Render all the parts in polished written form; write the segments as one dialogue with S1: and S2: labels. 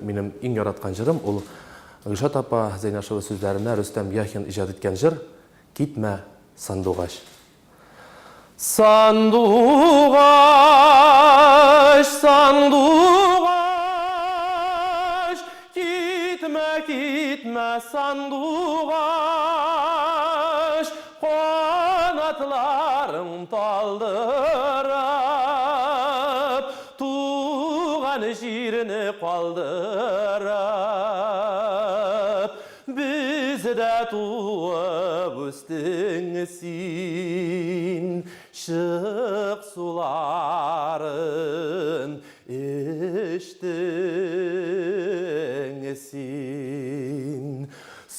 S1: Менің ең яратқан жырым ол Гүлшат апа Зейнашева сөздеріне Рүстем Яхин ижад еткен жыр «Кетме, сандуғаш». Сандуғаш, сандуғаш, кетме, кетме, сандуғаш, қанатларың талдырып, туған жеріні қалдырып, бізді туып өстің сен, шық суларын іштің сен.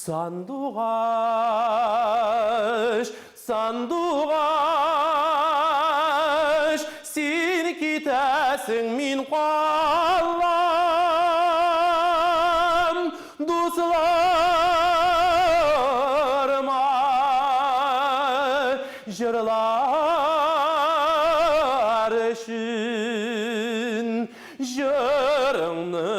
S1: Сандуғаш, сандуғаш, сен кетесің, мен қалам, дусларыма жырлар үшін жырыңны